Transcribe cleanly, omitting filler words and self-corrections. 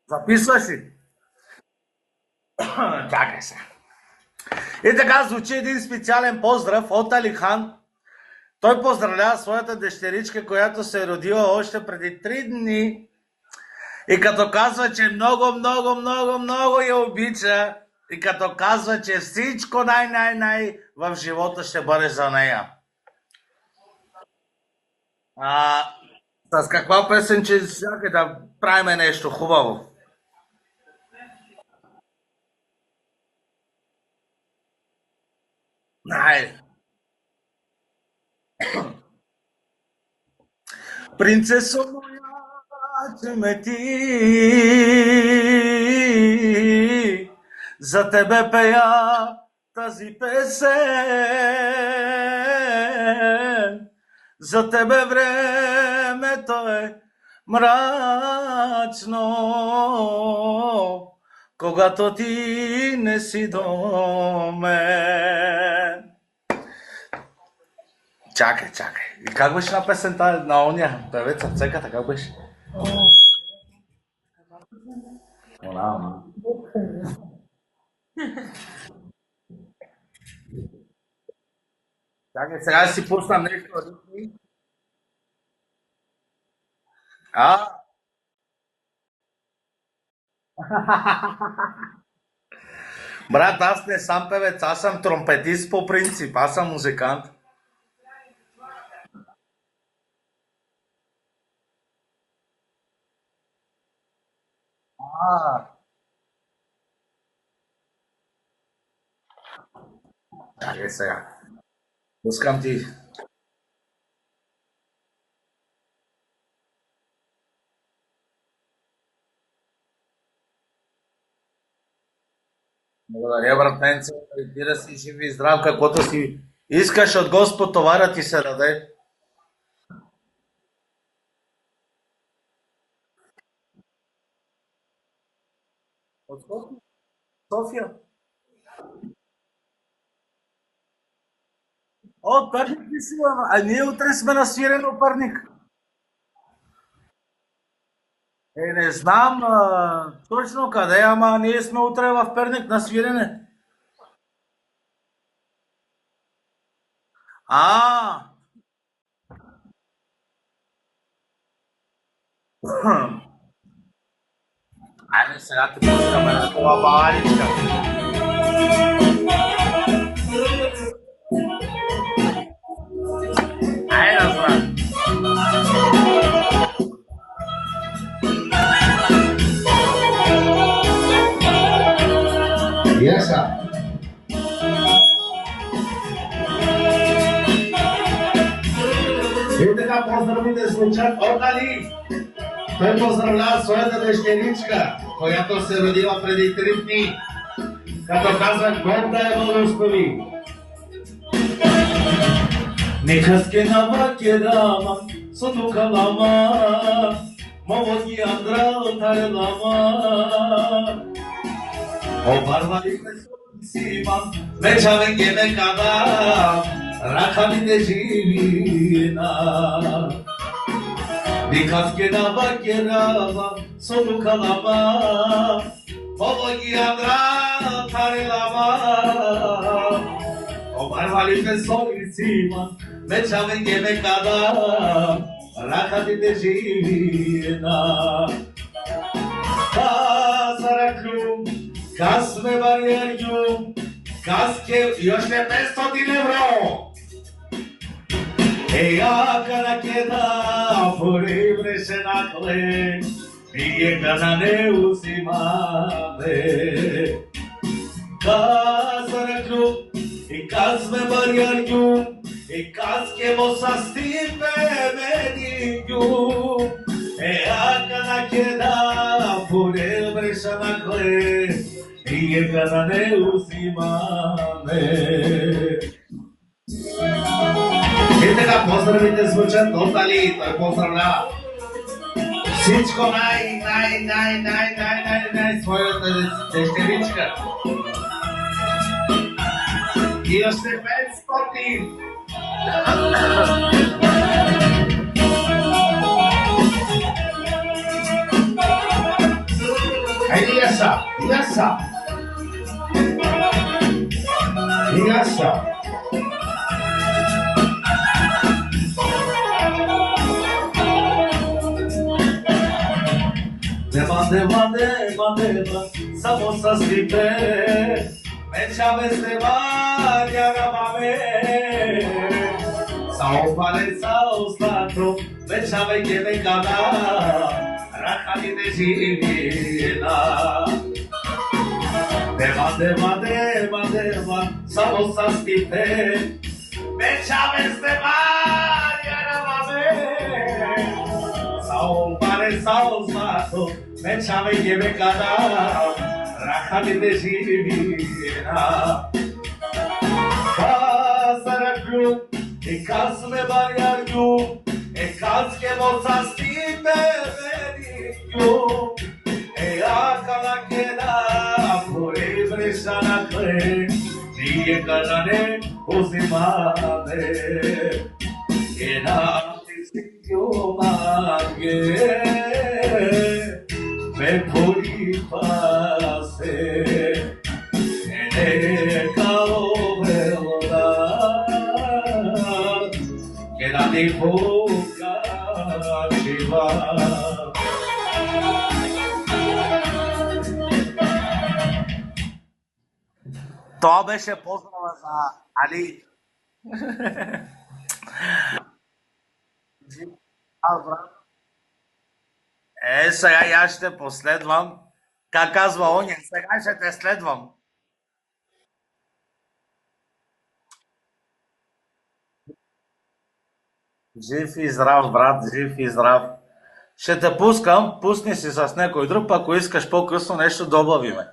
Записваш ли? Чакай се. И така звучи един специален поздрав от Алихан. Той поздравлява своята дъщеричка, която се е родила още преди 3 дни. И като казва, че много, много, много, много я обича. И като казва, че всичко най-най-най в живота ще бъде за нея. А, с каква песен, че всяка да правиме нещо хубаво? Айде. Принцесо моя, че ме ти, за тебе пея тази песен. За тебе времето е мрачно, когато ти не си до мен. Чакай, чакай. И как беше на песента на оня певеца цеката, как беше? Она. Чакай, сега да си пуснам нещо. А, брат, аз не съм певец, аз съм тромпетист по принцип, аз съм музикант. А, чакай сега. Пускам ти. Благодаря, братенце. И ти да си жив и здрав, каквото си искаш от Господ, товара ти се даде. От София? София? О, Перник ли си, бе? А ние утре сме на свирено Перник. Не знам точно къде, ама ние сме утре в Перник на свирене. А, айде сега ти пускаме на това баладичка. Айде, брат. Yes, sir. И така поздравите звучат от Али. Той поздравлява своята дъщеричка, която се родила преди 3 дни. Като казва, горда е благослови. Нека скенава кедама, сото калама, мовоги андра тарелама. Обарвали сима, вечавен геме када, рахамите живина. Нека скенава кедама, сото калама, мовоги андра тарелама. Обарвалите сима, вечавен геме када, рахамите живина. Казараклю, каз ме варjarju, каз ке još ne 500 евро. Ja kada keda poribre se nakle, nije kada ne uzimate. Казараклю, и каз ме варjarju, и каз ке mo sa stipe meniju. Ja kada keda poribre se nakle, nije kada ne uzimate. И така поздравите звучат от Али, той поздравлява всичко най своята дъщеричка. И още 500. Яса, яса, яса. Deva, samo sa stipe, meća bez deva, jarama me, sa opale, sa ostatro, meća veke vekana, rahani ne živina. Deva, samo sa stipe, meća bez deva, jarama me, sa opale, sa ostatro, meća veke vekana, rahani ne živina. Kazaraklju, kazme barjarju, kazke moca stipe velikju, akala keda, kore brešana kle, nije kanane uzimane, keda tisio mange, me puri pase, neka obrela, queda de boca chiva. Това беше поздрава за Али. Сега и аз ще последвам. Как казва оня, сега ще те следвам. Жив и здрав, брат, жив и здрав. Ще те пускам, пусни си с някой друг, ако искаш по-късно нещо добавиме.